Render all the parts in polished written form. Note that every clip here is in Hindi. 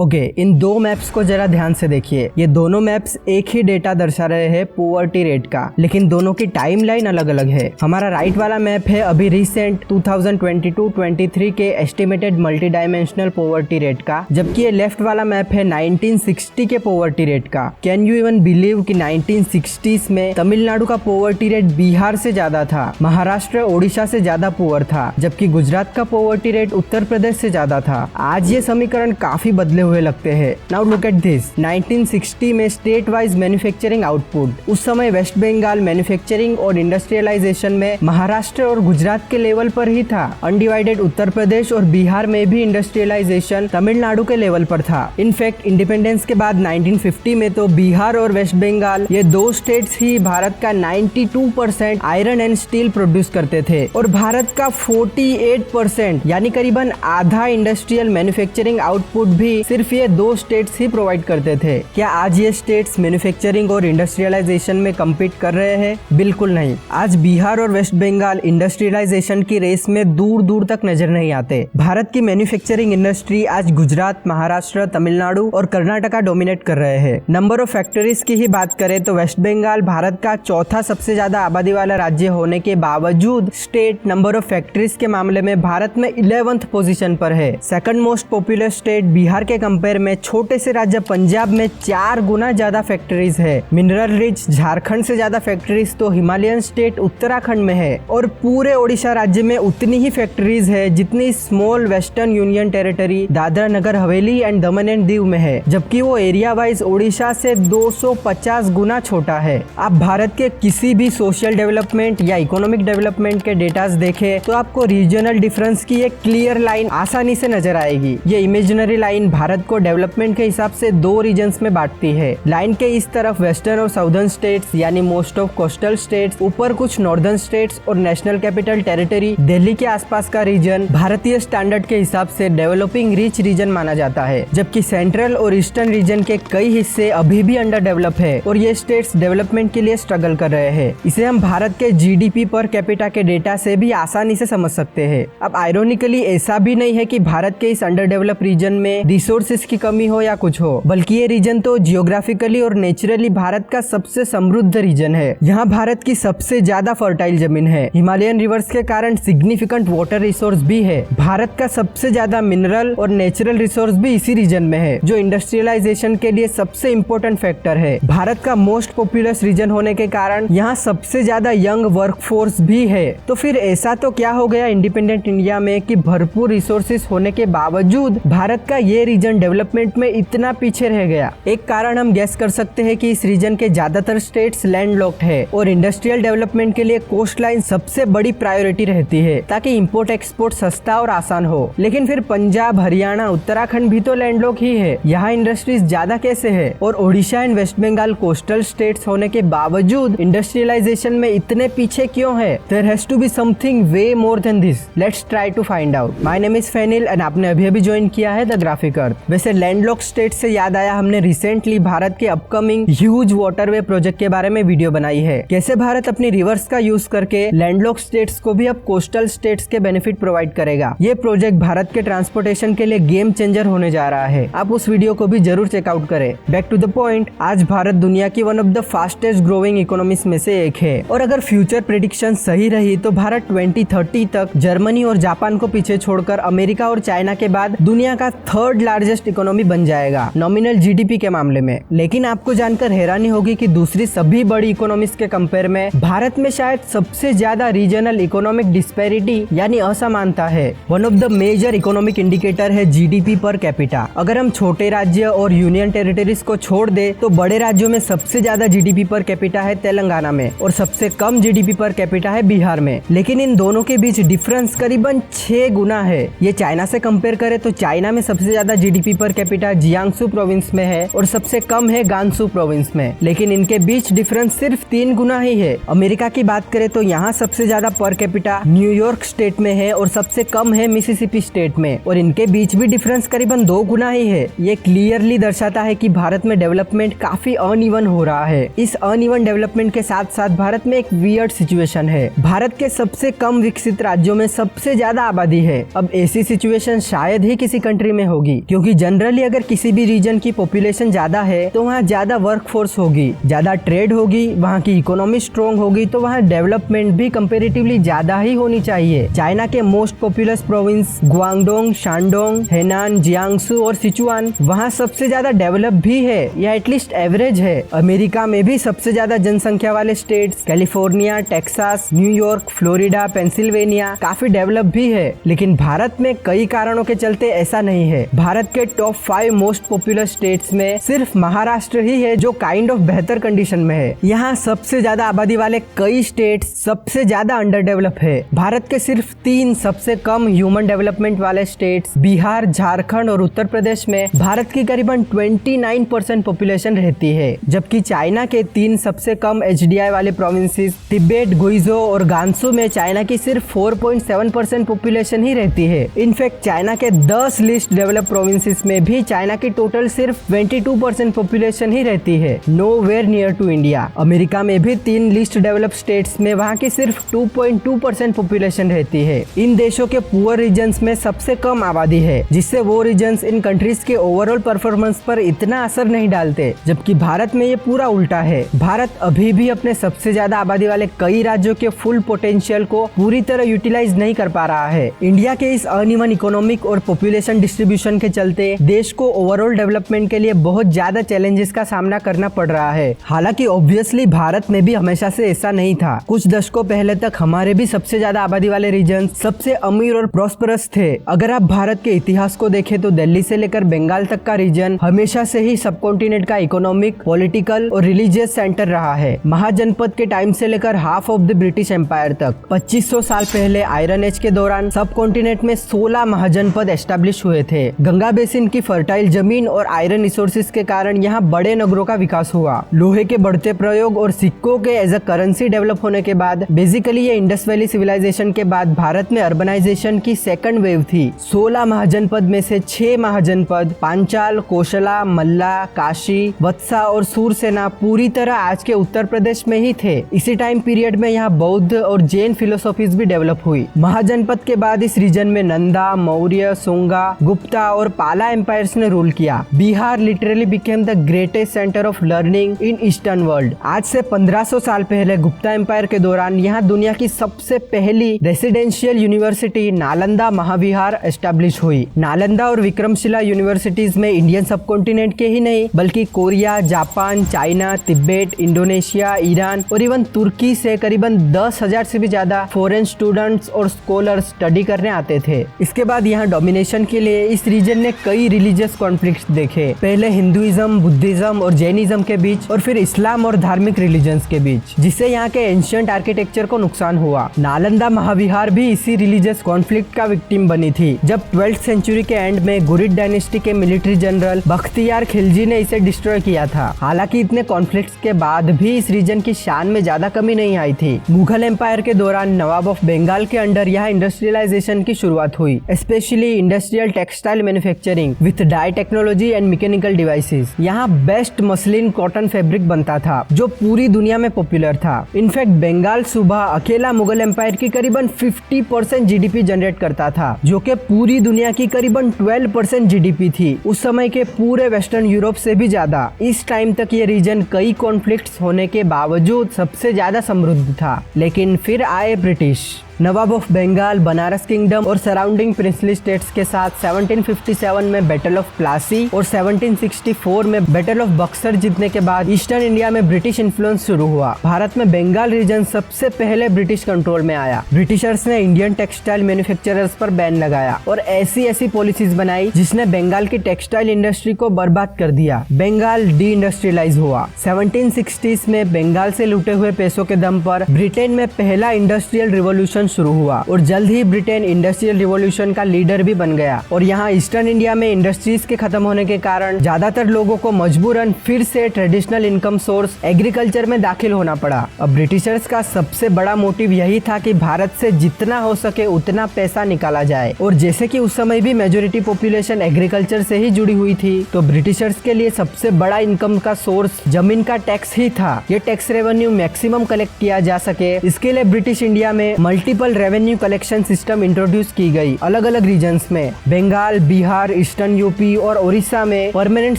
ओके, इन दो मैप्स को जरा ध्यान से देखिए। ये दोनों मैप्स एक ही डेटा दर्शा रहे हैं पोवर्टी रेट का, लेकिन दोनों की टाइमलाइन अलग अलग है। हमारा राइट वाला मैप है अभी रिसेंट 2022-23 के estimated multi dimensional poverty rate का, जबकि ये लेफ्ट वाला मैप है 1960 के पोवर्टी रेट का। कैन यू इवन बिलीव कि 1960s में तमिलनाडु का पोवर्टी रेट बिहार से ज्यादा था, महाराष्ट्र ओडिशा से ज्यादा पुअर था, जबकि गुजरात का पोवर्टी रेट उत्तर प्रदेश से ज्यादा था। आज ये समीकरण काफी बदले हुए लगते हैं। Now look at this. 1960 में स्टेट वाइज मैन्युफैक्चरिंग आउटपुट, उस समय वेस्ट बंगाल मैन्युफैक्चरिंग और इंडस्ट्रियलाइजेशन में महाराष्ट्र और गुजरात के लेवल पर ही था। अनडिवाइडेड उत्तर प्रदेश और बिहार में भी इंडस्ट्रियलाइजेशन तमिलनाडु के लेवल पर था। इनफैक्ट इंडिपेंडेंस के बाद 1950 में तो बिहार और वेस्ट बंगाल ये दो स्टेट्स ही भारत का 92% आयरन एंड स्टील प्रोड्यूस करते थे और भारत का 48% यानी करीबन आधा इंडस्ट्रियल मैन्युफैक्चरिंग आउटपुट भी सिर्फ ये दो स्टेट्स ही प्रोवाइड करते थे। क्या आज ये स्टेट्स मैन्युफैक्चरिंग और इंडस्ट्रियलाइजेशन में कम्पीट कर रहे हैं? बिल्कुल नहीं। आज बिहार और वेस्ट बंगाल इंडस्ट्रियलाइजेशन की रेस में दूर दूर तक नजर नहीं आते। भारत की मैन्युफैक्चरिंग इंडस्ट्री आज गुजरात, महाराष्ट्र, तमिलनाडु और कर्नाटका डोमिनेट कर रहे हैं। नंबर ऑफ फैक्ट्रीज की ही बात करें तो वेस्ट बंगाल भारत का चौथा सबसे ज्यादा आबादी वाला राज्य होने के बावजूद स्टेट नंबर ऑफ फैक्ट्रीज के मामले में भारत में 11th पोजीशन पर है। Second most popular state Bihar के कंपेयर में छोटे से राज्य पंजाब में 4 गुना ज्यादा फैक्ट्रीज है। मिनरल रिच झारखंड से ज्यादा फैक्ट्रीज तो हिमालयन स्टेट उत्तराखंड में है और पूरे ओडिशा राज्य में उतनी ही फैक्ट्रीज है जितनी small western union territory Dadra Nagar Haveli and Daman and Diu में है, जबकि वो एरिया वाइज ओडिशा से 250 गुना छोटा है। आप भारत के किसी भी सोशल डेवलपमेंट या इकोनॉमिक डेवलपमेंट के डेटास देखें तो आपको रीजनल डिफरेंस की एक क्लियर लाइन आसानी से नजर आएगी। ये इमेजिनरी लाइन भारत को डेवलपमेंट के हिसाब से दो रीजन्स में बांटती है। लाइन के इस तरफ वेस्टर्न और साउदर्न स्टेट्स यानी मोस्ट ऑफ कोस्टल स्टेट्स, ऊपर कुछ नॉर्दर्न स्टेट्स और नेशनल कैपिटल टेरिटरी दिल्ली के आसपास का रीजन भारतीय स्टैंडर्ड के हिसाब से डेवलपिंग रिच रीजन माना जाता है, जबकि सेंट्रल और ईस्टर्न रीजन के कई हिस्से अभी भी अंडर डेवलप है और ये स्टेट्स डेवलपमेंट के लिए स्ट्रगल कर रहे हैं। इसे हम भारत के जीडीपी पर कैपिटा के डेटा से भी आसानी से समझ सकते हैं। अब आयरोनिकली ऐसा भी नहीं है कि भारत के इस अंडर डेवलप रीजन में रिसोर्सेज की कमी हो या कुछ हो, बल्कि ये रीजन तो जियोग्राफिकली और नेचुरली भारत का सबसे समृद्ध रीजन है। यहाँ भारत की सबसे ज्यादा फर्टाइल जमीन है। हिमालयन रिवर्स के कारण सिग्निफिकेंट वाटर रिसोर्स भी है। भारत का सबसे ज्यादा मिनरल और नेचुरल रिसोर्स भी इसी रीजन में है, जो इंडस्ट्रियलाइजेशन के लिए सबसे इम्पोर्टेंट फैक्टर है। भारत का मोस्ट पॉपुलस रीजन होने के कारण यहाँ सबसे ज्यादा यंग वर्कफोर्स भी है। तो फिर ऐसा तो क्या हो गया इंडिपेंडेंट इंडिया में कि भरपूर रिसोर्सेज होने के बावजूद भारत का ये रीजन डेवलपमेंट में इतना पीछे रह गया? एक कारण हम गेस कर सकते हैं कि इस रीजन के ज्यादातर स्टेट्स लैंडलॉक्ड है और इंडस्ट्रियल डेवलपमेंट के लिए कोस्ट लाइन सबसे बड़ी प्रायोरिटी रहती है ताकि इंपोर्ट एक्सपोर्ट सस्ता और आसान हो। लेकिन फिर पंजाब, हरियाणा, उत्तराखंड भी तो लैंडलॉक ही है। यहाँ इंडस्ट्रीज ज्यादा कैसे है? और Odisha and West Bengal coastal states होने के बावजूद इंडस्ट्रियलाइजेशन में इतने पीछे क्यों है? There has to be something way more than this. Let's try to find out. My name is Fenil and आपने अभी ज्वाइन किया है द ग्राफिक अर्थ। वैसे लैंडलॉक स्टेट से याद आया, हमने रिसेंटली भारत के अपकमिंग ह्यूज वाटरवे प्रोजेक्ट के बारे में वीडियो बनाई है। कैसे भारत अपनी रिवर्स का यूज करके लैंडलॉक स्टेट्स को भी अब कोस्टल स्टेट्स के बेनिफिट प्रोवाइड करेगा। ये प्रोजेक्ट भारत के ट्रांसपोर्टेशन के लिए गेम चेंजर होने जा रहा है। आप उस वीडियो को भी जरूर चेकआउट करें। बैक टू द पॉइंट, आज भारत दुनिया की one of the fastest growing economies में से एक है और अगर फ्यूचर प्रेडिक्शन सही रही तो भारत 2030 तक जर्मनी और जापान को पीछे छोड़कर अमेरिका और चाइना के बाद दुनिया का 3rd लार्जेस्ट इकोनॉमी बन जाएगा नॉमिनल जीडीपी के मामले में। लेकिन आपको जानकर हैरानी होगी कि दूसरी सभी बड़ी इकोनॉमीज के कंपेयर में भारत में शायद सबसे ज्यादा रीजनल इकोनॉमिक डिस्पैरिटी यानी असमानता है। One of the major economic indicator है जीडीपी पर कैपिटा। अगर हम छोटे राज्य और यूनियन टेरिटरीज को छोड़ दे तो बड़े राज्यों में सबसे ज्यादा जीडीपी पर कैपिटा है तेलंगाना में और सबसे कम जीडीपी पर कैपिटा है बिहार में। लेकिन इन दोनों के बीच डिफरेंस करीबन 6 गुना है। ये चाइना से कंपेयर करें तो चाइना में सबसे ज्यादा GDP per capita Jiangsu province में है और सबसे कम है गांसू प्रोविंस में। लेकिन इनके बीच डिफरेंस सिर्फ 3 गुना ही है। अमेरिका की बात करें तो यहाँ सबसे ज्यादा पर कैपिटा न्यूयॉर्क स्टेट में है और सबसे कम है मिसिसिपी स्टेट में और इनके बीच भी डिफरेंस करीबन 2 गुना ही है। ये क्लियरली दर्शाता है कि भारत में डेवलपमेंट काफी अनइवन हो रहा है। इस अनइवन डेवलपमेंट के साथ साथ भारत में एक वियर्ड सिचुएशन है। भारत के सबसे कम विकसित राज्यों में सबसे ज्यादा आबादी है। अब ऐसी सिचुएशन शायद ही किसी कंट्री में होगी क्योंकि क्योंकि जनरली अगर किसी भी रीजन की पॉपुलेशन ज्यादा है तो वहाँ ज्यादा वर्क फोर्स होगी, ज्यादा ट्रेड होगी, वहाँ की इकोनॉमी स्ट्रॉन्ग होगी, तो वहाँ डेवलपमेंट भी कंपेरेटिवली ज्यादा ही होनी चाहिए। चाइना के most populous province Guangdong, Shandong, Henan, Jiangsu और सिचुआन वहाँ सबसे ज्यादा डेवलप भी है या एटलीस्ट एवरेज है। अमेरिका में भी सबसे ज्यादा जनसंख्या वाले states California, Texas, New York, Florida, Pennsylvania काफी डेवलप भी है। लेकिन भारत में कई कारणों के चलते ऐसा नहीं है। भारत के टॉप 5 मोस्ट पॉपुलर स्टेट्स में सिर्फ महाराष्ट्र ही है जो काइंड ऑफ बेहतर कंडीशन में है। यहाँ सबसे ज्यादा आबादी वाले कई स्टेट्स सबसे ज्यादा अंडर डेवलप है। भारत के सिर्फ 3 सबसे कम ह्यूमन डेवलपमेंट वाले स्टेट्स बिहार, झारखंड और उत्तर प्रदेश में भारत की करीबन 29% पॉपुलेशन रहती है, जबकि चाइना के 3 सबसे कम HDI वाले प्रोविंसेस तिब्बत, गुइजो और गांसू में चाइना की सिर्फ 4.7% पॉपुलेशन ही रहती है। इनफैक्ट चाइना के 10 लिस्ट डेवलप प्रोविंसेस में भी चाइना की टोटल सिर्फ 22% पॉपुलेशन ही रहती है, nowhere near to India. America में भी 3 लिस्ट डेवलप स्टेट्स में वहाँ की सिर्फ 2.2% पॉपुलेशन रहती है। इन देशों के पुअर रीजन्स में सबसे कम आबादी है, जिससे वो रीजन्स इन कंट्रीज के ओवरऑल परफॉर्मेंस पर इतना असर नहीं डालते, जबकि भारत में ये पूरा उल्टा है। भारत अभी भी अपने सबसे ज्यादा आबादी वाले कई राज्यों के फुल पोटेंशियल को पूरी तरह यूटिलाइज नहीं कर पा रहा है। इंडिया के इस अनइवन इकोनॉमिक और पॉपुलेशन डिस्ट्रीब्यूशन के चलते देश को ओवरऑल डेवलपमेंट के लिए बहुत ज्यादा चैलेंजेस का सामना करना पड़ रहा है। हालांकि ऑब्वियसली भारत में भी हमेशा से ऐसा नहीं था। कुछ दशकों पहले तक हमारे भी सबसे ज्यादा आबादी वाले रीजन सबसे अमीर और प्रॉस्परस थे। अगर आप भारत के इतिहास को देखें तो दिल्ली से लेकर बंगाल तक का रीजन हमेशा से ही सबकॉन्टिनेंट का इकोनॉमिक, पॉलिटिकल और रिलीजियस सेंटर रहा है। महाजनपद के टाइम से लेकर half of the British empire तक 2500 साल पहले आयरन एज के दौरान सब कॉन्टिनेंट में 16 महाजनपद एस्टेब्लिश हुए थे। गंगा बेसिन की फर्टाइल जमीन और आयरन रिसोर्सेज के कारण यहाँ बड़े नगरों का विकास हुआ। लोहे के बढ़ते प्रयोग और सिक्कों के एज अ करेंसी डेवलप होने के बाद बेसिकली ये इंडस वैली सिविलाइजेशन के बाद भारत में अर्बनाइजेशन की सेकंड वेव थी। 16 महाजनपद में से 6 महाजनपद पांचाल, कोशला, मल्ला, काशी, वत्सा और सूरसेना पूरी तरह आज के उत्तर प्रदेश में ही थे। इसी टाइम पीरियड में यहाँ बौद्ध और जैन फिलोसॉफीज भी डेवलप हुई। महाजनपद के बाद इस रीजन में नंदा, मौर्य, सुंगा, गुप्ता और पाला एम्पायर्स ने रूल किया। Bihar literally became the greatest centre of learning in eastern world. आज से 1500 साल पहले गुप्ता एम्पायर के दौरान यहाँ दुनिया की सबसे पहली रेसिडेंशियल यूनिवर्सिटी नालंदा महाविहार एस्टेब्लिश हुई। नालंदा और विक्रमशिला यूनिवर्सिटीज में इंडियन सबकॉन्टिनेंट के ही नहीं बल्कि Korea, Japan, China, Tibet, Indonesia, Iran और इवन तुर्की से करीबन 10,000 से भी ज्यादा फॉरेन स्टूडेंट्स और स्कॉलर्स स्टडी करने आते थे। इसके बाद यहाँ डोमिनेशन के लिए इस रीजन ने कई रिलीजियस कॉन्फ्लिक्ट्स देखे। पहले हिंदुइज्म, बुद्धिज्म और जैनिज्म के बीच और फिर इस्लाम और धार्मिक रिलीजन्स के बीच, जिससे यहाँ के एंशिएंट आर्किटेक्चर को नुकसान हुआ। नालंदा महाविहार भी इसी रिलीजियस कॉन्फ्लिक्ट का विक्टिम बनी थी जब 12th सेंचुरी के एंड में गुरिद डायनेस्टी के मिलिट्री जनरल बख्तियार खिलजी ने इसे डिस्ट्रॉय किया था। हालांकि इतने कॉन्फ्लिक्ट्स के बाद भी इस रीजन की शान में ज्यादा कमी नहीं आई थी। मुगल एम्पायर के दौरान नवाब ऑफ बंगाल के अंडर यहाँ इंडस्ट्रियलाइजेशन की शुरुआत हुई, specially industrial textile manufacturing with dye technology and mechanical devices. यहाँ बेस्ट मसलिन कॉटन फैब्रिक बनता था जो पूरी दुनिया में पॉपुलर था। इनफैक्ट बंगाल सूबा अकेला मुगल एम्पायर की करीबन 50% GDP जनरेट करता था, जो कि पूरी दुनिया की करीबन 12% GDP थी, उस समय के पूरे वेस्टर्न यूरोप से भी ज्यादा। इस टाइम तक ये रीजन कई कॉन्फ्लिक्ट्स होने के बावजूद सबसे ज्यादा समृद्ध था। लेकिन फिर आए ब्रिटिश। नवाब ऑफ बंगाल, बनारस किंगडम और सराउंडिंग प्रिंसली स्टेट्स के साथ 1757 में बैटल ऑफ प्लासी और 1764 में बैटल ऑफ बक्सर जीतने के बाद ईस्टर्न इंडिया में ब्रिटिश इन्फ्लुएंस शुरू हुआ। भारत में बंगाल रीजन सबसे पहले ब्रिटिश कंट्रोल में आया। ब्रिटिशर्स ने इंडियन टेक्सटाइल मैन्युफैक्चरर्स पर बैन लगाया और ऐसी पॉलिसीज बनाई जिसने बंगाल की टेक्सटाइल इंडस्ट्री को बर्बाद कर दिया। बंगाल डी इंडस्ट्रियलाइज हुआ। 1760s में बंगाल से लूटे हुए पैसों के दम पर ब्रिटेन में पहला इंडस्ट्रियल रिवॉल्यूशन शुरू हुआ और जल्द ही ब्रिटेन इंडस्ट्रियल रिवॉल्यूशन का लीडर भी बन गया। और यहाँ ईस्टर्न इंडिया में इंडस्ट्रीज के खत्म होने के कारण ज्यादातर लोगों को मजबूरन फिर से ट्रेडिशनल इनकम सोर्स एग्रीकल्चर में दाखिल होना पड़ा। अब ब्रिटिशर्स का सबसे बड़ा मोटिव यही था कि भारत से जितना हो सके उतना पैसा निकाला जाए, और जैसे कि उस समय भी मेजोरिटी पॉपुलेशन एग्रीकल्चर से ही जुड़ी हुई थी, तो ब्रिटिशर्स के लिए सबसे बड़ा इनकम का सोर्स जमीन का टैक्स ही था। ये टैक्स रेवेन्यू मैक्सिमम कलेक्ट किया जा सके, इसके लिए ब्रिटिश इंडिया में multiple multiple revenue collection system introduce की गई अलग अलग रीजन्स में। बंगाल, बिहार, ईस्टर्न यूपी और उड़ीसा में परमानेंट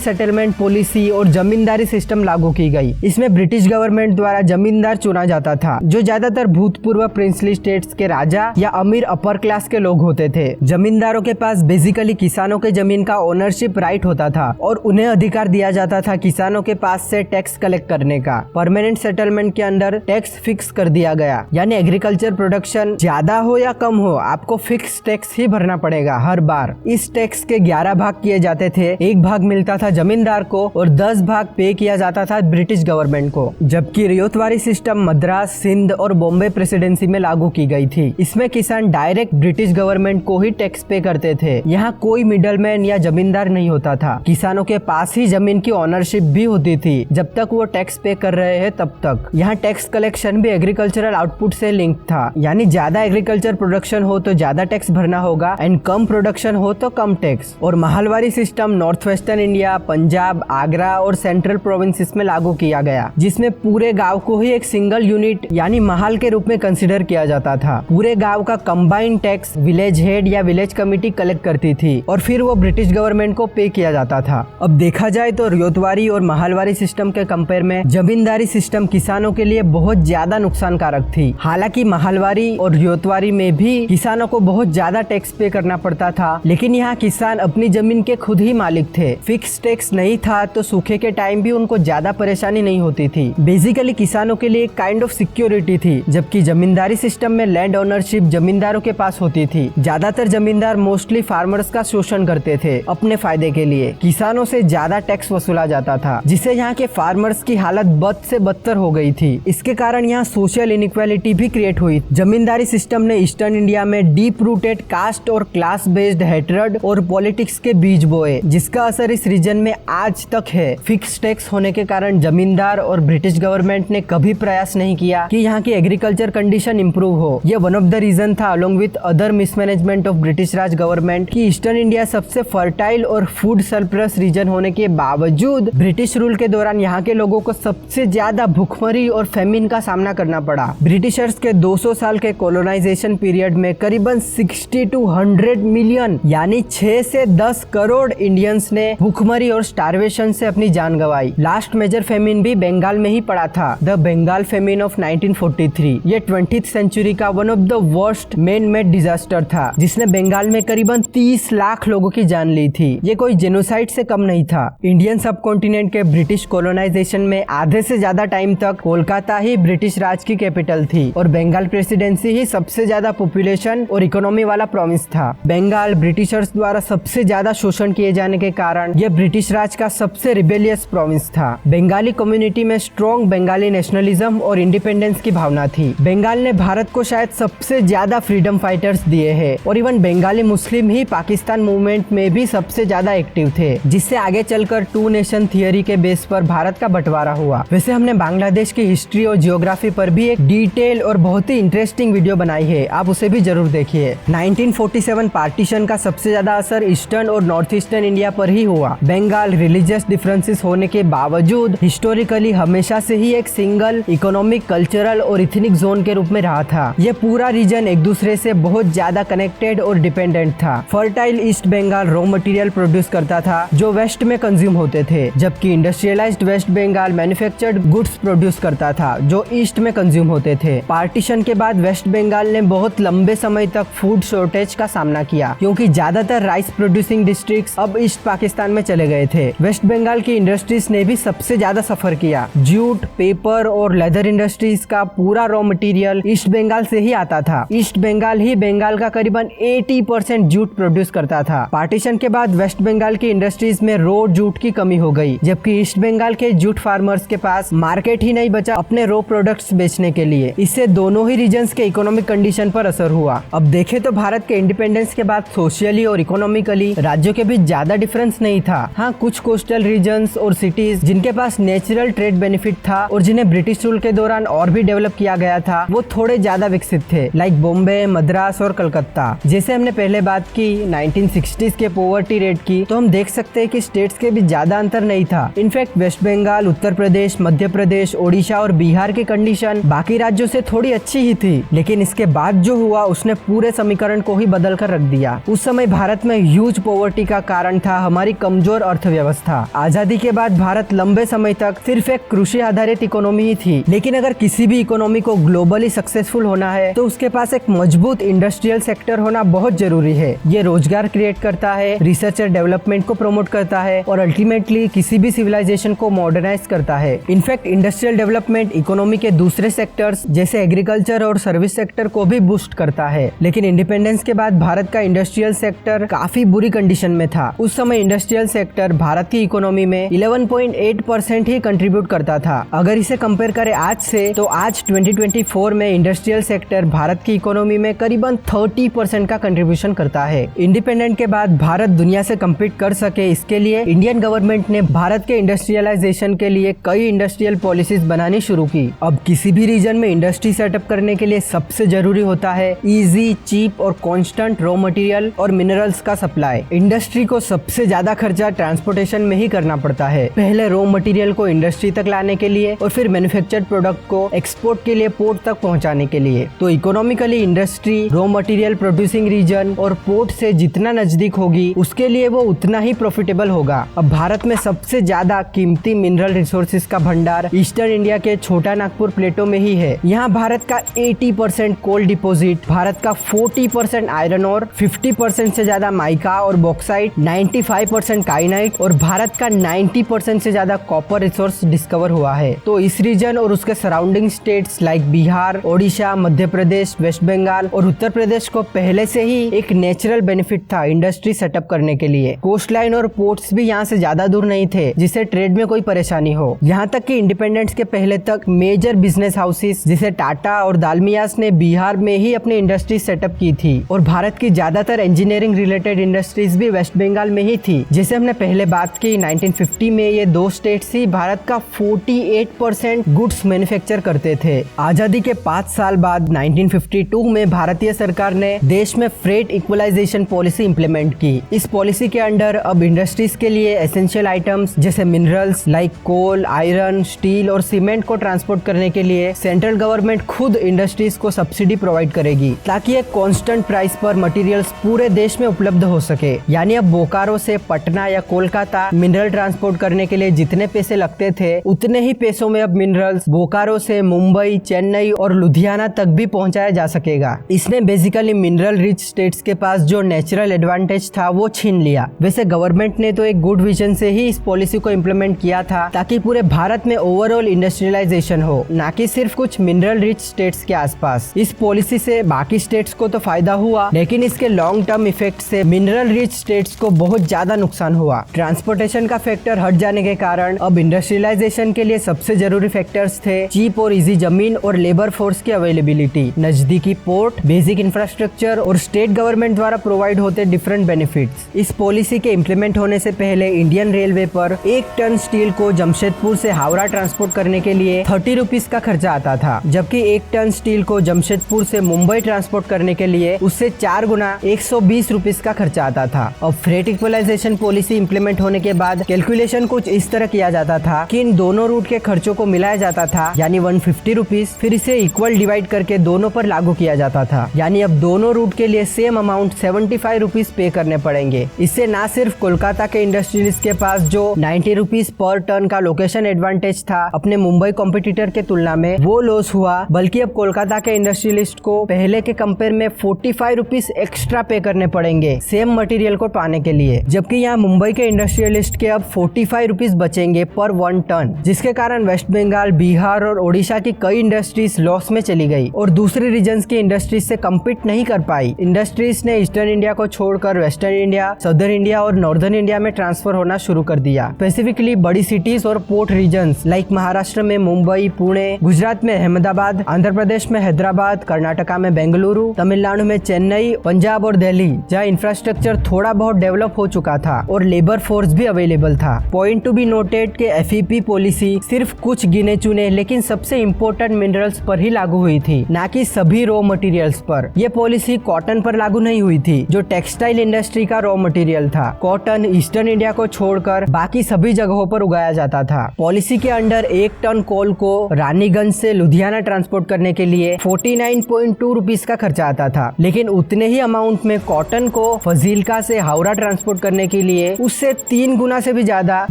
सेटलमेंट पॉलिसी और जमींदारी सिस्टम लागू की गई। इसमें ब्रिटिश गवर्नमेंट द्वारा जमींदार चुना जाता था, जो ज्यादातर भूतपूर्व प्रिंसली स्टेट्स के राजा या अमीर अपर क्लास के लोग होते थे। जमींदारों के पास बेसिकली किसानों के जमीन का ओनरशिप राइट होता था और उन्हें अधिकार दिया जाता था किसानों के पास से टैक्स कलेक्ट करने का। परमानेंट सेटलमेंट के अंदर टैक्स फिक्स कर दिया गया, यानी एग्रीकल्चर प्रोडक्शन ज्यादा हो या कम हो, आपको फिक्स टैक्स ही भरना पड़ेगा हर बार। इस टैक्स के 11 भाग किए जाते थे, एक भाग मिलता था जमींदार को और 10 भाग पे किया जाता था ब्रिटिश गवर्नमेंट को। जबकि रियोतवारी सिस्टम मद्रास, सिंध और बॉम्बे प्रेसिडेंसी में लागू की गई थी। इसमें किसान डायरेक्ट ब्रिटिश गवर्नमेंट को ही टैक्स पे करते थे। यहाँ कोई मिडलमैन या जमींदार नहीं होता था। किसानों के पास ही जमीन की ओनरशिप भी होती थी जब तक वो टैक्स पे कर रहे हैं तब तक। यहाँ टैक्स कलेक्शन भी एग्रीकल्चरल आउटपुट से लिंक था, यानी ज्यादा एग्रीकल्चर प्रोडक्शन हो तो ज्यादा टैक्स भरना होगा एंड कम प्रोडक्शन हो तो कम टैक्स। और Mahalwari system north western India, Punjab, Agra और सेंट्रल प्रोविंसेस में लागू किया गया, जिसमें पूरे गांव को ही एक सिंगल यूनिट यानी महल के रूप में कंसिडर किया जाता था। पूरे गांव का कंबाइंड टैक्स विलेज हेड या विलेज कमिटी कलेक्ट करती थी और फिर वो ब्रिटिश गवर्नमेंट को पे किया जाता था। अब देखा जाए तो रियोतवारी और महलवारी सिस्टम के कंपेयर में जमींदारी सिस्टम किसानों के लिए बहुत ज्यादा नुकसानकारक थी। हालांकि महलवारी और रियोतवारी में भी किसानों को बहुत ज्यादा टैक्स पे करना पड़ता था, लेकिन यहाँ किसान अपनी जमीन के खुद ही मालिक थे। फिक्स टैक्स नहीं था तो सूखे के टाइम भी उनको ज्यादा परेशानी नहीं होती थी। बेसिकली किसानों के लिए काइंड ऑफ सिक्योरिटी थी, जबकि जमींदारी सिस्टम में लैंड ओनरशिप जमींदारों के पास होती थी। ज्यादातर जमींदार मोस्टली फार्मर्स का शोषण करते थे अपने फायदे के लिए। किसानों से ज्यादा टैक्स वसूला जाता था, जिससे यहाँ के फार्मर्स की हालत बद से बदतर हो गई थी। इसके कारण यहाँ सोशल इनइक्वालिटी भी क्रिएट हुई। जमींदारी सिस्टम ने ईस्टर्न इंडिया में डीप रूटेड कास्ट और क्लास बेस्ड हेट्रेड और पॉलिटिक्स के बीज बोए, जिसका असर इस रीजन में आज तक है। फिक्स टैक्स होने के कारण जमींदार और ब्रिटिश गवर्नमेंट ने कभी प्रयास नहीं किया कि यहाँ की एग्रीकल्चर कंडीशन इंप्रूव हो। यह वन ऑफ द रीजन था along with other mismanagement of British Raj government कि ईस्टर्न इंडिया सबसे फर्टाइल और फूड सरप्लस रीजन होने के बावजूद ब्रिटिश रूल के दौरान यहाँ के लोगों को सबसे ज्यादा भूखमरी और फेमिन का सामना करना पड़ा। ब्रिटिशर्स के 200 साल के कोलोनाइजेशन पीरियड में करीबन 60 to 100 मिलियन यानी 6 से 10 करोड़ इंडियंस ने भूखमरी और स्टारवेशन से अपनी जान गंवाई। लास्ट मेजर फेमिन भी बंगाल में ही पड़ा था, द बंगाल फेमिन ऑफ 1943। ये 20th सेंचुरी का one of the worst man made disaster था, जिसने बंगाल में करीबन 30 लाख लोगों की जान ली थी। ये कोई जेनोसाइड से कम नहीं था। इंडियन सब कॉन्टिनेंट के ब्रिटिश कोलोनाइजेशन में आधे से ज्यादा टाइम तक कोलकाता ही ब्रिटिश राज की कैपिटल थी और बंगाल प्रेसिडेंसी ही सबसे ज्यादा पॉपुलेशन और इकोनॉमी वाला प्रोविंस था। बंगाल ब्रिटिशर्स द्वारा सबसे ज्यादा शोषण किए जाने के कारण यह ब्रिटिश राज का सबसे रिबेलियस प्रोविंस था। बंगाली कम्युनिटी में स्ट्रॉन्ग बंगाली नेशनलिज्म और इंडिपेंडेंस की भावना थी। बंगाल ने भारत को शायद सबसे ज्यादा फ्रीडम फाइटर्स दिए हैं और इवन बंगाली मुस्लिम ही पाकिस्तान मूवमेंट में भी सबसे ज्यादा एक्टिव थे, जिससे आगे चलकर टू नेशन थियरी के बेस पर भारत का बंटवारा हुआ। वैसे हमने बांग्लादेश की हिस्ट्री और जियोग्राफी पर भी एक डिटेल और बहुत ही इंटरेस्टिंग वीडियो बनाई है, आप उसे भी जरूर देखिए। 1947 पार्टीशन का सबसे ज्यादा असर ईस्टर्न और नॉर्थ ईस्टर्न इंडिया पर ही हुआ। बंगाल रिलीजियस डिफरेंसेस होने के बावजूद हिस्टोरिकली हमेशा से ही एक सिंगल इकोनॉमिक, कल्चरल और इथनिक जोन के रूप में रहा था। ये पूरा रीजन एक दूसरे से बहुत ज्यादा कनेक्टेड और डिपेंडेंट था। Fertile East Bengal raw material produce करता था जो वेस्ट में कंज्यूम होते थे, जबकि industrialised West Bengal manufactured goods produce करता था जो ईस्ट में कंज्यूम होते थे। पार्टीशन के बाद वेस्ट बंगाल ने बहुत लंबे समय तक फूड शॉर्टेज का सामना किया, क्योंकि ज्यादातर राइस प्रोड्यूसिंग डिस्ट्रिक्ट्स अब ईस्ट पाकिस्तान में चले गए थे। वेस्ट बंगाल की इंडस्ट्रीज ने भी सबसे ज्यादा सफर किया। जूट, पेपर और लेदर इंडस्ट्रीज का पूरा रॉ मटेरियल ईस्ट बंगाल से ही आता था। ईस्ट बंगाल ही बंगाल का करीबन 80% जूट प्रोड्यूस करता था। पार्टीशन के बाद वेस्ट बंगाल की इंडस्ट्रीज में रॉ जूट की कमी हो गई, जबकि ईस्ट बंगाल के जूट फार्मर्स के पास मार्केट ही नहीं बचा अपने रॉ प्रोडक्ट्स बेचने के लिए। इससे दोनों ही रीजन्स के इकोनॉमिक कंडीशन पर असर हुआ। अब देखें तो भारत के इंडिपेंडेंस के बाद सोशली और इकोनॉमिकली राज्यों के बीच ज्यादा डिफरेंस नहीं था। हाँ, कुछ कोस्टल रीजन्स और सिटीज जिनके पास नेचुरल ट्रेड बेनिफिट था और जिन्हें ब्रिटिश रूल के दौरान और भी डेवलप किया गया था, वो थोड़े ज्यादा विकसित थे, लाइक बॉम्बे, मद्रास और कलकत्ता। जैसे हमने पहले बात की 1960s के पॉवर्टी रेट की, तो हम देख सकते हैं कि स्टेट्स के बीच ज्यादा अंतर नहीं था। इनफैक्ट वेस्ट बंगाल, उत्तर प्रदेश, मध्य प्रदेश, ओडिशा और बिहार की कंडीशन बाकी राज्यों से थोड़ी अच्छी ही थी, लेकिन इसके बाद जो हुआ उसने पूरे समीकरण को ही बदल कर रख दिया। उस समय भारत में ह्यूज पॉवर्टी का कारण था हमारी कमजोर अर्थव्यवस्था। आजादी के बाद भारत लंबे समय तक सिर्फ एक कृषि आधारित इकोनॉमी ही थी, लेकिन अगर किसी भी इकोनॉमी को ग्लोबली सक्सेसफुल होना है तो उसके पास एक मजबूत इंडस्ट्रियल सेक्टर होना बहुत जरूरी है। ये रोजगार क्रिएट करता है, रिसर्च और डेवलपमेंट को प्रमोट करता है और अल्टीमेटली किसी भी सिविलाइजेशन को मॉडर्नाइज करता है। इनफैक्ट इंडस्ट्रियल डेवलपमेंट इकोनॉमी के दूसरे सेक्टर्स जैसे एग्रीकल्चर और सर्विस सेक्टर को भी बूस्ट करता है। लेकिन इंडिपेंडेंस के बाद भारत का इंडस्ट्रियल सेक्टर काफी बुरी कंडीशन में था। उस समय इंडस्ट्रियल सेक्टर भारत की इकोनॉमी में 11.8% ही कंट्रीब्यूट करता था। अगर इसे कंपेयर करें आज से, तो आज 2024 में इंडस्ट्रियल सेक्टर भारत की इकोनॉमी में करीबन 30% का कंट्रीब्यूशन करता है। इंडिपेंडेंट के बाद भारत दुनिया से कम्पीट कर सके, इसके लिए इंडियन गवर्नमेंट ने भारत के इंडस्ट्रियलाइजेशन के लिए कई इंडस्ट्रियल पॉलिसीज बनानी शुरू की। अब किसी भी रीजन में इंडस्ट्री सेटअप करने के लिए सबसे जरूरी होता है इजी, चीप और कांस्टेंट रॉ मटेरियल और मिनरल्स का सप्लाई। इंडस्ट्री को सबसे ज्यादा खर्चा ट्रांसपोर्टेशन में ही करना पड़ता है। पहले रॉ मटेरियल को इंडस्ट्री तक लाने के लिए और फिर मैन्युफैक्चर्ड प्रोडक्ट को एक्सपोर्ट के लिए पोर्ट तक पहुंचाने के लिए। तो economically industry raw material producing region और पोर्ट से जितना नजदीक होगी उसके लिए वो उतना ही प्रॉफिटेबल होगा। अब भारत में सबसे ज्यादा कीमती मिनरल रिसोर्सेज का भंडार ईस्टर्न इंडिया के छोटा नागपुर प्लेटो में ही है। यहाँ भारत का 80% कोल डिपोजिट, भारत का 40% आयरन और 50% से ज्यादा माइका और बॉक्साइट, 95% काइनाइट और भारत का 90% से ज्यादा कॉपर रिसोर्स डिस्कवर हुआ है। तो इस रीजन और उसके surrounding states like Bihar, Odisha, Madhya Pradesh, west Bengal और उत्तर प्रदेश को पहले से ही एक नेचुरल बेनिफिट था इंडस्ट्री सेटअप करने के लिए। कोस्ट लाइन और पोर्ट्स भी यहाँ से ज्यादा दूर नहीं थे जिससे ट्रेड में कोई परेशानी हो। यहाँ तक कि इंडिपेंडेंस के पहले तक मेजर बिजनेस हाउसेस जैसे टाटा और दालमियास ने बिहार में ही अपनी इंडस्ट्री सेटअप की थी और भारत की ज्यादातर इंजीनियरिंग रिलेटेड इंडस्ट्रीज भी वेस्ट बंगाल में ही थी। जैसे हमने पहले बात की, 1950 में ये दो स्टेट्स ही भारत का 48% गुड्स मैन्युफैक्चर करते थे। आजादी के 5 साल बाद 1952 में भारतीय सरकार ने देश में फ्रेट इक्वलाइजेशन पॉलिसी इंप्लीमेंट की। इस पॉलिसी के अंडर अब इंडस्ट्रीज के लिए एसेंशियल आइटम्स जैसे मिनरल्स लाइक कोल, आयरन, स्टील और सीमेंट को ट्रांसपोर्ट करने के लिए सेंट्रल गवर्नमेंट खुद इंडस्ट्रीज को सब्सिडी प्रोवाइड करेगी ताकि एक कांस्टेंट प्राइस पर मटेरियल्स पूरे देश में उपलब्ध हो सके। यानी अब बोकारो से पटना या कोलकाता मिनरल ट्रांसपोर्ट करने के लिए जितने पैसे लगते थे उतने ही पैसों में अब मिनरल्स बोकारो से मुंबई, चेन्नई और लुधियाना तक भी पहुंचाया जा सकेगा। इसने बेसिकली मिनरल रिच स्टेट्स के पास जो नेचुरल एडवांटेज था वो छीन लिया। वैसे गवर्नमेंट ने तो एक गुड विजन से ही इस पॉलिसी को इम्प्लीमेंट किया था ताकि पूरे भारत में ओवरऑल इंडस्ट्रियलाइजेशन हो, ना कि सिर्फ कुछ मिनरल रिच स्टेट्स के आसपास। इस पॉलिसी से बाकी स्टेट्स को तो फायदा हुआ, लेकिन इसके लॉन्ग टर्म इफेक्ट से मिनरल रिच स्टेट्स को बहुत ज्यादा नुकसान हुआ। ट्रांसपोर्टेशन का फैक्टर हट जाने के कारण अब इंडस्ट्रियलाइजेशन के लिए सबसे जरूरी फैक्टर्स थे चीप और इजी जमीन और लेबर फोर्स की अवेलेबिलिटी, नजदीकी पोर्ट, बेसिक इंफ्रास्ट्रक्चर और स्टेट गवर्नमेंट द्वारा प्रोवाइड होते डिफरेंट बेनिफिट्स। इस पॉलिसी के इम्प्लीमेंट होने से पहले इंडियन रेलवे पर 1 टन स्टील को जमशेदपुर से हावड़ा ट्रांसपोर्ट करने के लिए 30 रुपीज का खर्चा आता था, जबकि 1 टन स्टील को जमशेदपुर से मुंबई ट्रांसपोर्ट करने के लिए उससे 4 गुना 120 रुपीज का खर्चा आता था। अब फ्रेट इक्वलाइजेशन पॉलिसी इंप्लीमेंट होने के बाद कैलकुलेशन कुछ इस तरह किया जाता था कि इन दोनों रूट के खर्चों को मिलाया जाता था, यानी 150 रुपीज, फिर इसे इक्वल डिवाइड करके दोनों पर लागू किया जाता था। यानी अब दोनों रूट के लिए सेम अमाउंट 75 रुपीज पे करने पड़ेंगे। इससे ना सिर्फ कोलकाता के इंडस्ट्रियलिस्ट के पास जो 90 रुपीज पर टन का लोकेशन एडवांटेज था अपने मुंबई कॉम्पिटिटर के तुलना में वो लॉस हुआ, बल्कि अब कोलकाता के इंडस्ट्रियलिस्ट को पहले के कंपेयर में 45 रुपीज एक्स्ट्रा पे करने पड़ेंगे सेम मटेरियल को पाने के लिए, जबकि यहाँ मुंबई के इंडस्ट्रियलिस्ट के अब 45 रुपीज बचेंगे पर 1 टन, जिसके कारण वेस्ट बंगाल, बिहार और ओडिशा की कई इंडस्ट्रीज लॉस में चली गई और दूसरे रीजन्स की इंडस्ट्रीज से कम्पीट नहीं कर पाई। इंडस्ट्रीज ने ईस्टर्न इंडिया को छोड़कर वेस्टर्न इंडिया, सदर्न इंडिया और नॉर्दर्न इंडिया में ट्रांसफर होना शुरू कर दिया। स्पेसिफिकली बड़ी सिटीज और पोर्ट रीजन्स लाइक महाराष्ट्र में मुंबई, पुणे, गुजरात में अहमदाबाद, आंध्र प्रदेश में हैदराबाद, कर्नाटका में बेंगलुरु, तमिलनाडु में चेन्नई, पंजाब और दिल्ली, जहाँ इंफ्रास्ट्रक्चर थोड़ा बहुत डेवलप हो चुका था और लेबर फोर्स भी अवेलेबल था। पॉइंट टू बी नोटेड कि FEP पॉलिसी सिर्फ कुछ गिने चुने लेकिन सबसे इम्पोर्टेंट मिनरल्स पर ही लागू हुई थी, ना कि सभी रॉ मटेरियल्स पर। यह पॉलिसी कॉटन पर लागू नहीं हुई थी, जो टेक्सटाइल इंडस्ट्री का रॉ मटेरियल था। कॉटन ईस्टर्न इंडिया को छोड़कर बाकी सभी जगहों पर उगाया जाता था। पॉलिसी के अंडर 1 टन कोल को रानीगंज से लुधियाना ट्रांसपोर्ट करने के लिए 49.2 रुपीस का खर्चा आता था, लेकिन उतने ही अमाउंट में कॉटन को फजील्का से हावड़ा ट्रांसपोर्ट करने के लिए उससे 3 गुना से भी ज्यादा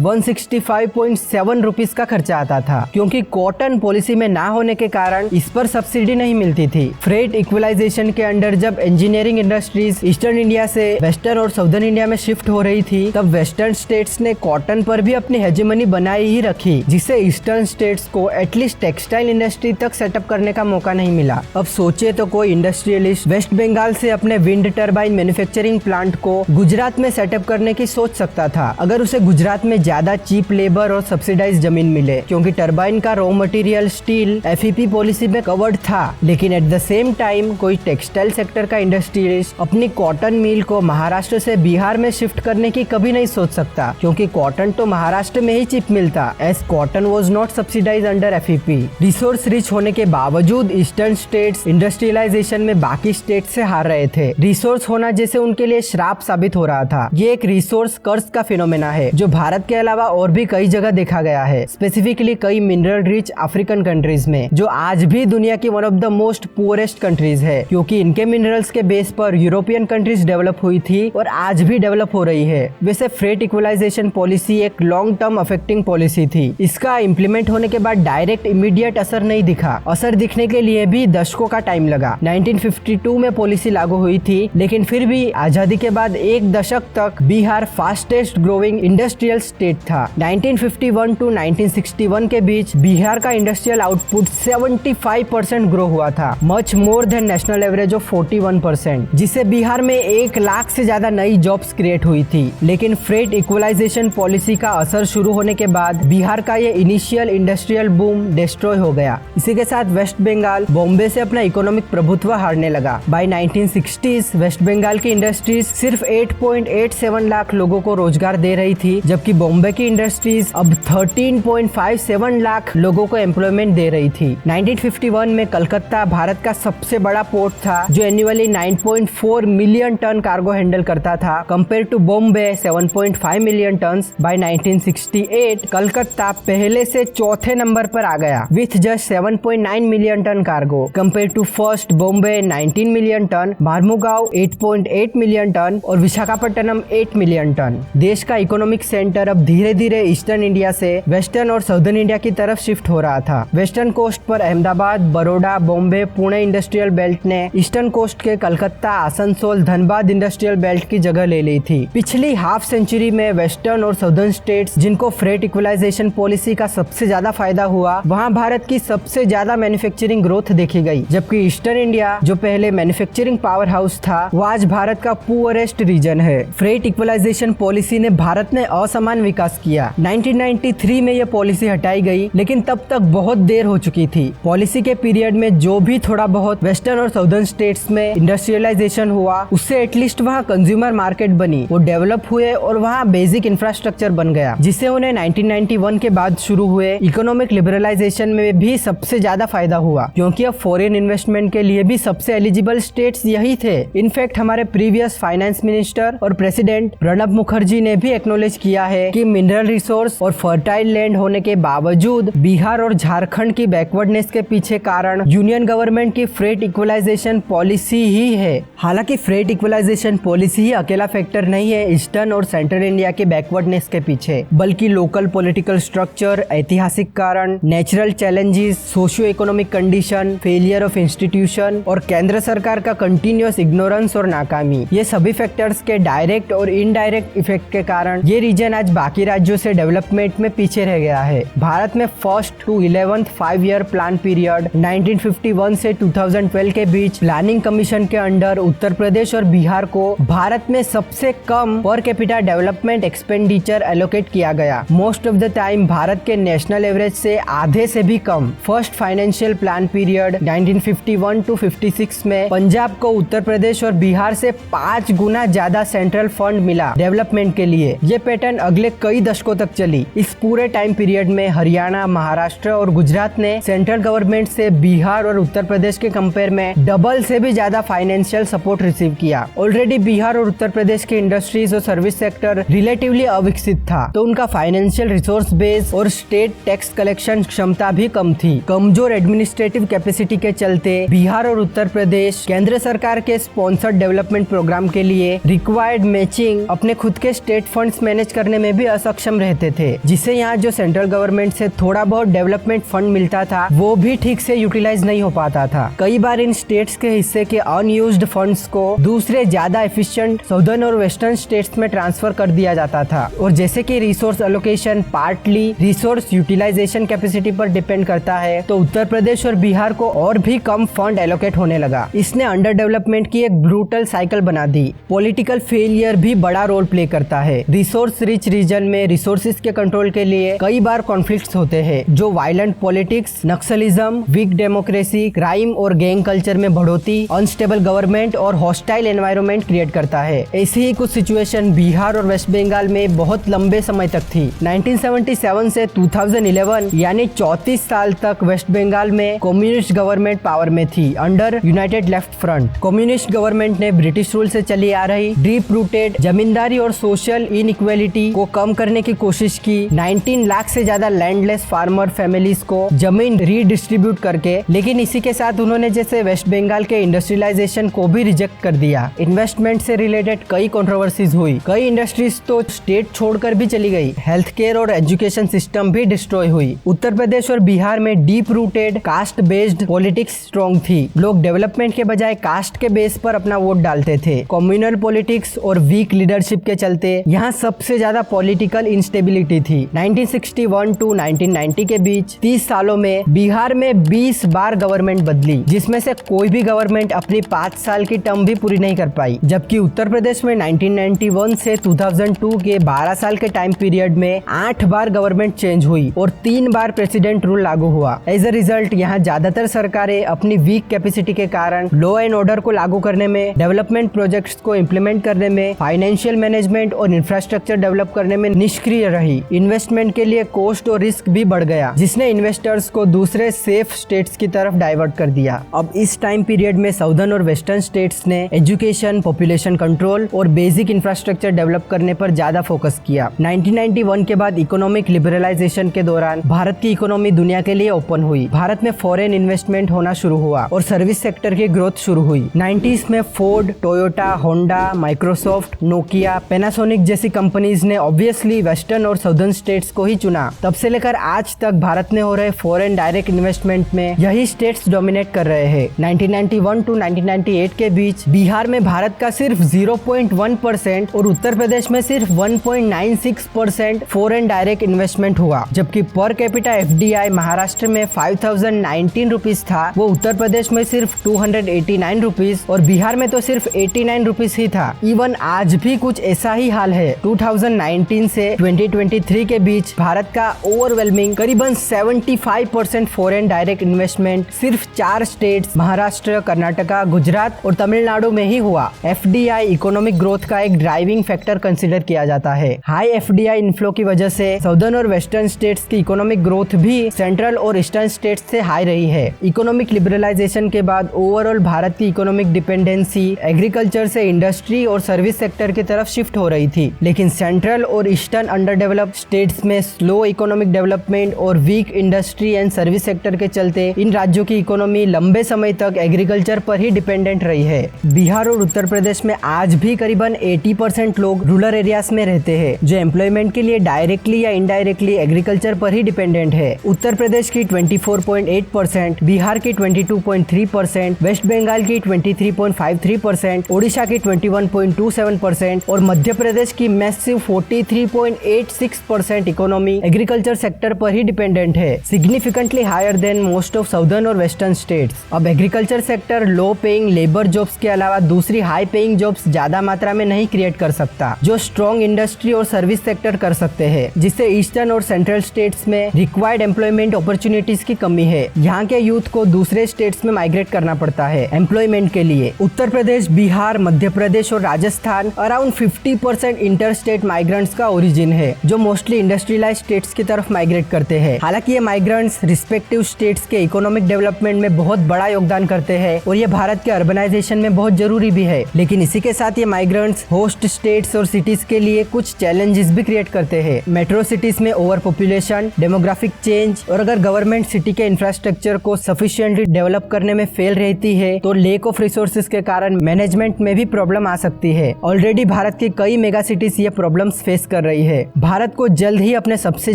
165.7 रुपीस का खर्चा आता था, क्योंकि कॉटन पॉलिसी में ना होने के कारण इस पर सब्सिडी नहीं मिलती थी। फ्रेट इक्वलाइजेशन के अंडर जब इंजीनियरिंग इंडस्ट्रीज ईस्टर्न इंडिया से वेस्टर्न और साउदर्न इंडिया में शिफ्ट हो रही थी, तब वेस्टर्न स्टेट्स ने कॉटन पर भी अपनी हेजेमनी बनाई ही रखी, जिससे ईस्टर्न स्टेट्स को एटलीस्ट टेक्सटाइल इंडस्ट्री तक सेटअप करने का मौका नहीं मिला। अब सोचे तो कोई इंडस्ट्रियलिस्ट वेस्ट बंगाल से अपने विंड टर्बाइन मैन्युफैक्चरिंग प्लांट को गुजरात में सेटअप करने की सोच सकता था, अगर उसे गुजरात में ज्यादा चीप लेबर और सब्सिडाइज जमीन मिले, क्योंकि टर्बाइन का रॉ मटेरियल स्टील एफईपी पॉलिसी में कवर्ड था। लेकिन एट द सेम टाइम कोई टेक्सटाइल सेक्टर का इंडस्ट्रियलिस्ट अपनी कॉटन मिल को महाराष्ट्र से बिहार में शिफ्ट करने की कभी नहीं सोच सकता, क्योंकि कॉटन तो महाराष्ट्र में ही चीप मिलता, as cotton was not subsidize under FEP. Resource rich होने के बावजूद ईस्टर्न स्टेट्स इंडस्ट्रियलाइजेशन में बाकी स्टेट से हार रहे थे। रिसोर्स होना जैसे उनके लिए श्राप साबित हो रहा था। ये एक रिसोर्स कर्ज का फिनोमेना है जो भारत के अलावा और भी कई जगह देखा गया है, स्पेसिफिकली कई मिनरल रिच अफ्रीकन कंट्रीज में, जो आज भी दुनिया की one of the most poorest countries है, क्योंकि इनके मिनरल्स के बेस पर यूरोपियन कंट्रीज डेवलप हुई थी और आज भी डेवलप हो रही है। वैसे फ्रेट इक्वलाइजेशन पॉलिसी एक लॉन्ग टर्म अफेक्टिंग पॉलिसी थी। इसका इम्प्लीमेंट होने के बाद डायरेक्ट इमीडिएट असर नहीं दिखा, असर दिखने के लिए भी दशकों का टाइम लगा। 1952 में पॉलिसी लागू हुई थी, लेकिन फिर भी आजादी के बाद एक दशक तक Bihar fastest growing industrial state था। 1951 टू 1961 के बीच बिहार का इंडस्ट्रियल आउटपुट 75% ग्रो हुआ था, much more than national average of 41%, जिससे बिहार में 1 लाख से ज्यादा नई जॉब्स क्रिएट हुई थी। लेकिन फ्रेट इक्वलाइजेशन पॉलिसी का असर शुरू होने के बाद बिहार का ये इनिशियल इंडस्ट्रियल बूम डिस्ट्रॉय हो गया। इसी के साथ वेस्ट बंगाल बॉम्बे से अपना इकोनॉमिक प्रभुत्व हारने लगा। बाय 1960s वेस्ट बंगाल की इंडस्ट्रीज सिर्फ 8.87 लाख लोगों को रोजगार दे रही थी, जबकि बॉम्बे की इंडस्ट्रीज अब 13.57 लाख लोगों को एम्प्लॉयमेंट दे रही थी। 1951 में कलकत्ता भारत का सबसे बड़ा पोर्ट था, जो annually 9.4 million ton cargo handle करता था, compare to Bombay 7.5 million ton. By 1968 Calcutta पहले से चौथे नंबर पर आ गया with just 7.9 million ton cargo, compare to first Bombay 19 million ton, Marmagao 8.8 million ton और विशाखापट्टनम 8 मिलियन टन। देश का इकोनॉमिक सेंटर अब धीरे धीरे ईस्टर्न इंडिया से वेस्टर्न और साउदर्न इंडिया की तरफ शिफ्ट हो रहा था। वेस्टर्न कोस्ट पर अहमदाबाद, बड़ौदा, बॉम्बे, पुणे इंडस्ट्रियल बेल्ट ने ईस्टर्न कोस्ट के कलकत्ता, आसनसोल, धनबाद इंडस्ट्रियल बेल्ट की जगह ले ली थी। पिछली हाफ सेंचुरी में वेस्टर्न और साउदर्न स्टेट्स जिनको फ्रेट इक्वलाइजेशन पॉलिसी का सबसे ज्यादा फायदा हुआ, वहाँ भारत की सबसे ज्यादा मैन्युफैक्चरिंग ग्रोथ देखी गई, जबकि ईस्टर्न इंडिया जो पहले मैन्युफैक्चरिंग पावर हाउस था, वो आज भारत का पुअरेस्ट रीजन है। फ्रेट इक्वलाइजेशन पॉलिसी ने भारत में असमान विकास किया। 1993 में यह पॉलिसी हटाई गई, लेकिन तब तक बहुत देर हो चुकी थी। पॉलिसी के पीरियड में जो भी थोड़ा बहुत वेस्टर्न और साउदर्न स्टेट्स में इंडस्ट्रियलाइजेशन हुआ, उससे एटलीस्ट वहाँ कंज्यूमर मार्केट बनी, वो डेवलप हुए और वहाँ बेसिक इंफ्रास्ट्रक्चर बन गया, जिससे उन्हें 1991 के बाद शुरू हुए इकोनॉमिक लिबरलाइजेशन में भी सबसे ज्यादा फायदा हुआ, क्योंकि अब फॉरेन इन्वेस्टमेंट के लिए भी सबसे एलिजिबल स्टेट्स यही थे। इनफैक्ट हमारे प्रीवियस फाइनेंस मिनिस्टर और प्रेसिडेंट प्रणब मुखर्जी ने भी एक्नॉलेज किया है कि मिनरल रिसोर्स और फर्टाइल लैंड होने के बावजूद बिहार और झारखंड की बैकवर्डनेस के पीछे कारण यूनियन गवर्नमेंट की फ्रेट इक्वलाइजेशन पॉलिसी ही है। हालांकि फ्रेट इक्वलाइजेशन पॉलिसी ही अकेला फैक्टर नहीं है ईस्टर्न और सेंट्रल इंडिया के बैकवर्डनेस के पीछे, बल्कि लोकल पॉलिटिकल स्ट्रक्चर, ऐतिहासिक कारण, natural challenges, socio economic condition, failure of institution और केंद्र सरकार का कंटिन्यूअस इग्नोरेंस और नाकामी, ये सभी फैक्टर्स के डायरेक्ट और इनडायरेक्ट इफेक्ट के कारण ये रीजन आज बाकी राज्यों से डेवलपमेंट में पीछे रह गया है। भारत में first to 11th 5-year plan period 1951 से 2012 के बीच प्लानिंग कमीशन के अंडर उत्तर प्रदेश और बिहार को भारत में सबसे कम per capita development expenditure allocate किया गया। Most of the time Bharat के नेशनल एवरेज से आधे से भी कम। First financial plan period 1951 to 56 में पंजाब को उत्तर प्रदेश और बिहार से 5 गुना ज्यादा सेंट्रल फंड मिला डेवलपमेंट के लिए। ये पैटर्न अगले कई दशकों तक चली। इस पूरे टाइम पीरियड में हरियाणा, महाराष्ट्र और गुजरात ने सेंट्रल गवर्नमेंट से बिहार और उत्तर प्रदेश के कंपेयर में डबल से भी ज्यादा फाइनेंशियल सपोर्ट रिसीव किया। ऑलरेडी बिहार और उत्तर प्रदेश के इंडस्ट्रीज और सर्विस सेक्टर रिलेटिवली अविकसित था, तो उनका फाइनेंशियल रिसोर्स बेस और स्टेट टैक्स कलेक्शन क्षमता भी कम थी। कमजोर एडमिनिस्ट्रेटिव कैपेसिटी कैपेसिटी के चलते बिहार और उत्तर प्रदेश केंद्र सरकार के स्पॉन्सर्ड डेवलपमेंट प्रोग्राम के लिए रिक्वायर्ड मैचिंग अपने खुद के स्टेट फंड्स मैनेज करने में भी असक्षम रहते थे, जिससे यहाँ जो सेंट्रल गवर्नमेंट से थोड़ा बहुत डेवलपमेंट फंड मिलता था वो भी ठीक से यूटिलाइज नहीं हो पाता था। कई बार इन स्टेट्स के हिस्से के अनयूज्ड फंड्स को दूसरे ज्यादा एफिशिएंट साउदर्न और वेस्टर्न स्टेट्स में ट्रांसफर कर दिया जाता था, और जैसे कि resource allocation partly resource utilisation capacity पर डिपेंड करता है, तो उत्तर प्रदेश और बिहार को और भी कम फंड एलोकेट होने लगा। इसने अंडर डेवलपमेंट की एक ब्रूटल साइकिल बना दी। पॉलिटिकल फेलियर भी बड़ा रोल प्ले करता है। रिसोर्स रिच रीजन में रिसोर्सेज के कंट्रोल के लिए कई बार कॉन्फ्लिक्ट्स होते हैं, जो violent politics, naxalism, weak democracy, crime और गैंग कल्चर में बढ़ोतरी, अनस्टेबल गवर्नमेंट और हॉस्टाइल एनवायरनमेंट क्रिएट करता है। ऐसी ही कुछ सिचुएशन बिहार और वेस्ट बंगाल में बहुत लंबे समय तक थी। 1977 से 2011 यानी 34 साल तक वेस्ट बंगाल में कम्युनिस्ट गवर्नमेंट पावर में थी under United left front. Communist government ने ब्रिटिश रूल से चली आ रही डीप रूटेड जमींदारी और सोशल इनइक्वालिटी को कम करने की कोशिश की। 19 लाख से ज्यादा लैंडलेस फार्मर फैमिलीज को जमीन रीडिस्ट्रीब्यूट करके, लेकिन इसी के साथ उन्होंने जैसे वेस्ट बंगाल के इंडस्ट्रियलाइजेशन को भी रिजेक्ट कर दिया। इन्वेस्टमेंट से रिलेटेड कई कंट्रोवर्सीज हुई, कई इंडस्ट्रीज तो स्टेट छोड़कर भी चली गई, हेल्थ केयर और एजुकेशन सिस्टम भी डिस्ट्रॉय हुई। उत्तर प्रदेश और बिहार में deep rooted caste based politics strong थी। लोग डेवलपमेंट के बजाय कास्ट के बेस पर अपना वोट डालते थे। कम्युनल पॉलिटिक्स और वीक लीडरशिप के चलते यहाँ सबसे ज्यादा पॉलिटिकल इंस्टेबिलिटी थी। 1961 टू 1990 के बीच 30 सालों में बिहार में 20 बार गवर्नमेंट बदली, जिसमें से कोई भी गवर्नमेंट अपनी 5 साल की टर्म भी पूरी नहीं कर पाई। जबकि उत्तर प्रदेश में 1991 से 2002 के 12 साल के टाइम पीरियड में 8 बार गवर्नमेंट चेंज हुई और 3 बार प्रेसिडेंट रूल लागू हुआ। एज अ रिजल्ट यहाँ ज्यादातर सरकारें अपनी वीक कैपेसिटी के कारण लॉ एंड ऑर्डर को लागू करने में, डेवलपमेंट प्रोजेक्ट्स को इम्प्लीमेंट करने में, फाइनेंशियल मैनेजमेंट और इंफ्रास्ट्रक्चर डेवलप करने में निष्क्रिय रही। इन्वेस्टमेंट के लिए कॉस्ट और रिस्क भी बढ़ गया, जिसने इन्वेस्टर्स को दूसरे सेफ स्टेट्स की तरफ डाइवर्ट कर दिया। अब इस टाइम पीरियड में साउदर्न और वेस्टर्न स्टेट्स ने एजुकेशन, पॉपुलेशन कंट्रोल और बेसिक इंफ्रास्ट्रक्चर डेवलप करने पर ज्यादा फोकस किया। 1991 के बाद इकोनॉमिक लिबरलाइजेशन के दौरान भारत की इकोनॉमी दुनिया के लिए ओपन हुई। भारत में फॉरेन इन्वेस्टमेंट होना शुरू हुआ और सर्विस सेक्टर की ग्रोथ शुरू हुई। 90s में Ford, Toyota, Honda, Microsoft, Nokia, Panasonic जैसी कंपनीज ने ऑब्वियसली वेस्टर्न और साउदर्न स्टेट्स को ही चुना। तब से लेकर आज तक भारत में हो रहे फॉरेन डायरेक्ट इन्वेस्टमेंट में यही स्टेट्स डोमिनेट कर रहे हैं। 1991 टू 1998 के बीच बिहार में भारत का सिर्फ 0.1% और उत्तर प्रदेश में सिर्फ 1.96% फॉरेन डायरेक्ट इन्वेस्टमेंट हुआ। जबकि पर कैपिटा FDI महाराष्ट्र में 5019 रुपीज था, वो उत्तर प्रदेश में सिर्फ 289 रुपीज और बिहार में तो सिर्फ 89 रुपीज ही था। इवन आज भी कुछ ऐसा ही हाल है। 2019 से 2023 के बीच भारत का ओवरवेलमिंग करीबन 75% फॉरेन डायरेक्ट इन्वेस्टमेंट सिर्फ 4 स्टेट्स महाराष्ट्र, कर्नाटका, गुजरात और तमिलनाडु में ही हुआ। FDI इकोनॉमिक ग्रोथ का एक ड्राइविंग फैक्टर कंसिडर किया जाता है। हाई FDI इन्फ्लो की वजह से साउदर्न और वेस्टर्न स्टेट्स की इकोनॉमिक ग्रोथ भी सेंट्रल और ईस्टर्न स्टेट्स से हाई रही है। इकोनॉमिक लिबरलाइजेशन के बाद ओवरऑल भारत की इकोनॉमिक डिपेंडेंसी एग्रीकल्चर से इंडस्ट्री और सर्विस सेक्टर की तरफ शिफ्ट हो रही थी, लेकिन सेंट्रल और ईस्टर्न अंडर डेवलप्ड स्टेट्स में स्लो इकोनॉमिक डेवलपमेंट और weak industry and service sector के चलते इन राज्यों की इकोनॉमी लंबे समय तक एग्रीकल्चर पर ही डिपेंडेंट रही है। बिहार और उत्तर प्रदेश में आज भी करीबन 80% लोग रूरल एरियाज में रहते हैं, जो एम्प्लॉयमेंट के लिए डायरेक्टली या इनडायरेक्टली एग्रीकल्चर पर ही डिपेंडेंट है। उत्तर प्रदेश की 24.8%, बिहार की 22.3%, वेस्ट बंगाल की 23.53%, ओडिशा की 21.27% और मध्य प्रदेश की मैसिव 43.86% इकोनॉमी एग्रीकल्चर सेक्टर पर ही डिपेंडेंट है, significantly higher than most of southern और वेस्टर्न स्टेट्स। अब agriculture sector low paying labour jobs के अलावा दूसरी हाई पेइंग जॉब्स ज्यादा मात्रा में नहीं क्रिएट कर सकता, जो स्ट्रॉन्ग इंडस्ट्री और सर्विस सेक्टर कर सकते हैं, जिससे ईस्टर्न और सेंट्रल स्टेट्स में रिक्वायर्ड एम्प्लॉयमेंट अपॉर्चुनिटीज की कमी है। यहाँ के यूथ को दूसरे स्टेट्स में माइग्रेट करना पड़ता है एम्प्लॉयमेंट के लिए। उत्तर प्रदेश, बिहार, मध्य प्रदेश और Rajasthan around 50% inter state migrants का ओरिजिन है, जो मोस्टली इंडस्ट्रियलाइज्ड स्टेट्स की तरफ माइग्रेट करते हैं। हालांकि ये माइग्रेंट्स रिस्पेक्टिव स्टेट्स के इकोनॉमिक डेवलपमेंट डेवलपमेंट में बहुत बड़ा योगदान करते हैं और ये भारत के अर्बनाइजेशन में बहुत जरूरी भी है। लेकिन इसी के साथ ये माइग्रेंट्स होस्ट स्टेट्स और सिटीज के लिए कुछ चैलेंजेस भी क्रिएट करते हैं। मेट्रो सिटीज में ओवर पॉपुलेशन, डेमोग्राफिक चेंज और अगर गवर्नमेंट सिटी के इंफ्रास्ट्रक्चर को सफिशिएंटली डेवलप करने में फेल रहती है तो लेक ऑफ रिसोर्सेज के कारण मैनेजमेंट में भी प्रॉब्लम आ सकती है। ऑलरेडी भारत की कई मेगा सिटीज ये प्रॉब्लम्स फेस कर रही है। भारत को जल्द ही अपने सबसे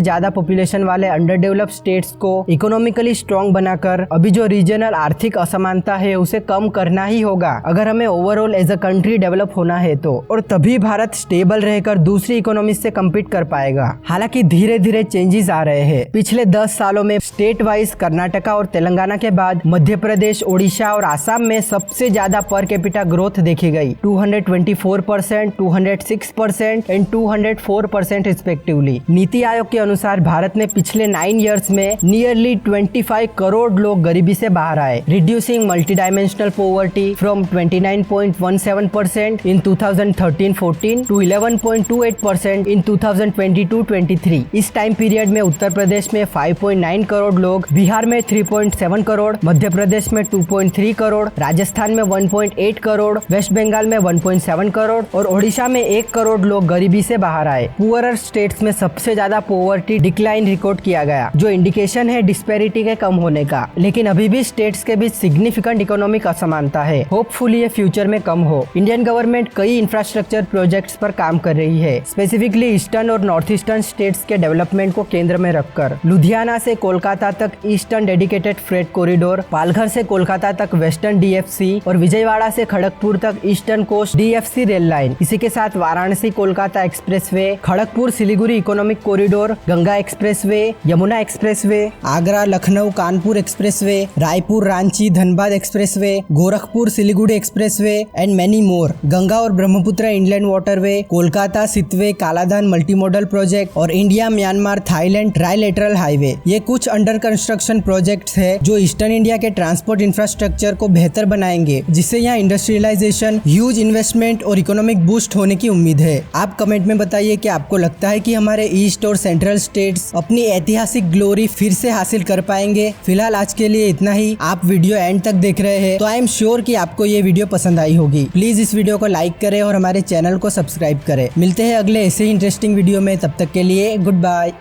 ज्यादा पॉपुलेशन वाले अंडर डेवलप्ड स्टेट्स को इकोनॉमिकली स्ट्रॉन्ग बनाकर अभी जो रीजनल आर्थिक असमानता है उसे कम करना ही होगा अगर हमें overall as a country develop होना है तो, और तभी भारत स्टेबल रहकर दूसरी इकोनॉमी से कम्पीट कर पाएगा। हालांकि धीरे धीरे चेंजेस आ रहे हैं। पिछले 10 सालों में स्टेट वाइज कर्नाटका और तेलंगाना के बाद मध्य प्रदेश, ओडिशा और आसाम में सबसे ज्यादा पर कैपिटा ग्रोथ देखी गई, 224%, 206% एंड 204% रिस्पेक्टिवली। नीति आयोग के अनुसार भारत में पिछले 9 इयर्स में नियरली 25 करोड़ लोग गरीबी से बाहर आए, reducing multidimensional poverty from 29.17% in 2013-14 to 11.28% in 2022-23। इस टाइम पीरियड में उत्तर प्रदेश में 5.9 करोड़ लोग, बिहार में 3.7 करोड़, मध्य प्रदेश में 2.3 करोड़, राजस्थान में 1.8 करोड़, वेस्ट बंगाल में 1.7 करोड़ और ओडिशा में 1 करोड़ लोग गरीबी से बाहर आए। पुअरर स्टेट्स में सबसे ज्यादा पॉवर्टी डिक्लाइन रिकॉर्ड किया गया, जो इंडिकेशन है डिस्पैरिटी के कम होने का। लेकिन अभी भी स्टेट्स के बीच सिग्निफिकेंट इकोनॉमिक असमानता है। होपफुली ये फ्यूचर में कम हो। इंडियन गवर्नमेंट कई इंफ्रास्ट्रक्चर प्रोजेक्ट्स पर काम कर रही है, स्पेसिफिकली ईस्टर्न और नॉर्थ ईस्टर्न स्टेट्स के डेवलपमेंट को केंद्र में रखकर। लुधियाना से कोलकाता तक eastern dedicated freight corridor, Palghar से कोलकाता तक वेस्टर्न डीएफसी और विजयवाड़ा से खड़गपुर तक eastern coast DFC rail line. इसी के साथ Varanasi Kolkata expressway, Kharagpur Siliguri economic corridor, Ganga expressway, Yamuna expressway, Agra Lucknow Kanpur expressway, Raipur Ranchi Dhanbad expressway, Gorakhpur Siliguri expressway and many more, Ganga और Brahmaputra inland waterway, Kolkata Sittwe Kaladan multimodal project और India Myanmar Thailand trilateral highway. ये कुछ अंडर कंस्ट्रक्शन प्रोजेक्ट्स है जो ईस्टर्न इंडिया के ट्रांसपोर्ट इंफ्रास्ट्रक्चर को बेहतर बनाएंगे, जिससे यहाँ इंडस्ट्रियलाइजेशन, ह्यूज इन्वेस्टमेंट और इकोनॉमिक बूस्ट होने की उम्मीद है। आप कमेंट में बताइए कि आपको लगता है कि हमारे ईस्ट और सेंट्रल स्टेट्स अपनी ऐतिहासिक ग्लोरी फिर से हासिल कर पाएंगे। फिलहाल आज के लिए इतना ही। आप वीडियो एंड तक देख रहे हैं तो आई एम श्योर कि आपको ये वीडियो पसंद आई होगी। प्लीज इस वीडियो को लाइक करें और हमारे चैनल को सब्सक्राइब करें। मिलते हैं अगले ऐसे ही इंटरेस्टिंग वीडियो में, तब तक के लिए गुड बाय।